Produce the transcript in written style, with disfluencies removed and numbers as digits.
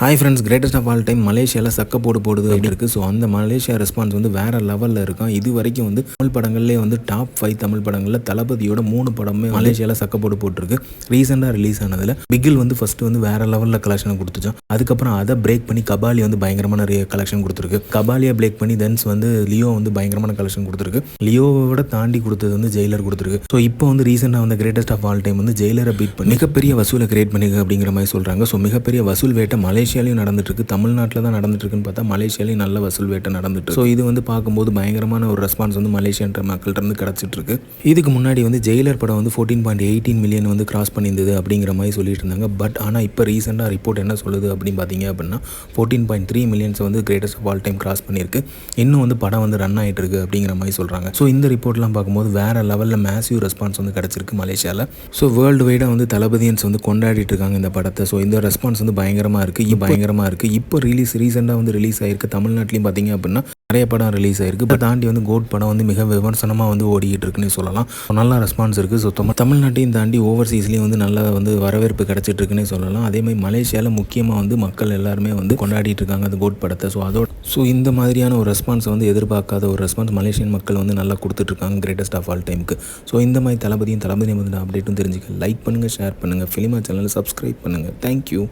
Hi friends, greatest of all time மலேசியாவில் சக்கப்போடு போடுது அப்படி இருக்குது. ஸோ அந்த மலேசியா ரெஸ்பான்ஸ் வந்து வேறு லெவலில் இருக்கும். இது வரைக்கும் வந்து தமிழ் படங்கள்லேயே வந்து டாப் 5 தமிழ் படங்களில் தளபதியோட 3 படமே மலேசியாவில் சக்கப்போடு போட்டிருக்கு. ரீசெண்டாக ரிலீஸ் ஆனதில் பிகில் வந்து ஃபஸ்ட்டு வந்து வேறு லெவலில் கலெக்ஷன் கொடுத்துச்சோம். அதுக்கப்புறம் அதை பிரேக் பண்ணி கபாலி வந்து பயங்கரமான கலெக்ஷன் கொடுத்துருக்கு. கபாலியை பிரேக் பண்ணி தென்ஸ் வந்து லியோ வந்து பயங்கரமான கலெக்ஷன் கொடுத்துருக்கு. லியோவோட தாண்டி கொடுத்தது வந்து ஜெயிலர் கொடுத்துருக்கு. ஸோ இப்போ வந்து ரீசெண்டாக வந்து கிரேட்டஸ்ட் ஆஃப் ஆல் டைம் வந்து ஜெயிலரை பீட் பண்ணி மிகப்பெரிய வசூலை கிரியேட் பண்ணிருக்கு அப்படிங்கிற மாதிரி சொல்கிறாங்க. ஸோ மிகப்பெரிய வசூல் வேட்டை மலேசியாலையும் நடந்துட்டு இருக்கு. தமிழ்நாட்டில் தான் நடந்துட்டு இருக்குன்னு பார்த்தா மலேசியாலையும் நல்ல வசூல் வேட்டை நடந்துட்டு. ஸோ இது வந்து பார்க்கும்போது பயங்கரமான ஒரு ரெஸ்பான்ஸ் வந்து மலேசியன்ற மக்கள்கிட்ட இருந்து கிடச்சிட்டு இருக்கு. இதுக்கு முன்னாடி வந்து ஜெயிலர் படம் வந்து 14.18 மில்லியன் வந்து கிராஸ் பண்ணியிருந்தது அப்படிங்கிற மாதிரி சொல்லிட்டு இருந்தாங்க. பட் ஆனால் இப்போ ரீசெண்டாக ரிப்போர்ட் என்ன சொல்லுது அப்படின்னு பார்த்தீங்க அப்படின்னா 14.3 மில்லியன்ஸ் வந்து greatest of all time cross பண்ணியிருக்கு. இன்னும் வந்து படம் வந்து ரன் ஆகிட்டு இருக்கு அப்படிங்கிற மாதிரி சொல்கிறாங்க. ஸோ இந்த ரிப்போர்ட்லாம் பார்க்கும்போது வேறு லெவலில் மேசிவ் ரெஸ்பான்ஸ் வந்து கிடச்சிருக்கு மலேசியாவில். ஸோ வேர்ல்டு வைடாக வந்து தளபதியன்ஸ் வந்து கொண்டாடிட்டு இருக்காங்க இந்த படத்தை. ஸோ இந்த ரெஸ்பான்ஸ் வந்து பயங்கரமாக இருக்குது. இப்போ ரீசெண்டாக வந்து ரிலீஸ் ஆயிருக்கு. தமிழ்நாட்டிலையும் பார்த்தீங்க அப்படின்னா நிறைய படம் ரிலீஸ் ஆயிருக்கு. பட் தாண்டி வந்து கோட் படம் வந்து மிக விமர்சனமாக வந்து ஓடிக்கிட்டு இருக்குன்னு சொல்லலாம். நல்ல ரெஸ்பான்ஸ் இருக்குது. ஸோ தமிழ்நாட்டையும் தாண்டி ஓவர்சீஸ்லேயும் வந்து நல்ல வந்து வரவேற்பு கிடச்சிட்டு இருக்குன்னே சொல்லலாம். அதே மாதிரி மலேசியாவில் முக்கியமாக வந்து மக்கள் எல்லாருமே வந்து கொண்டாடிட்டு இருக்காங்க அந்த கோட் படத்தை. ஸோ இந்த மாதிரியான ஒரு ரெஸ்பான்ஸை வந்து எதிர்பார்க்காத ஒரு ரெஸ்பான்ஸ் மலேசியன் மக்கள் வந்து நல்லா கொடுத்துட்ருக்காங்க கிரேட்டஸ்ட் ஆஃப் ஆல் டைமுக்கு. ஸோ இந்த மாதிரி தளபதி வந்து அப்டேட்டும் தெரிஞ்சுக்க லைக் பண்ணுங்கள், ஷேர் பண்ணுங்கள், ஃபிலிமா சேனலை சப்ஸ்கிரைப் பண்ணுங்கள். தேங்க்யூ.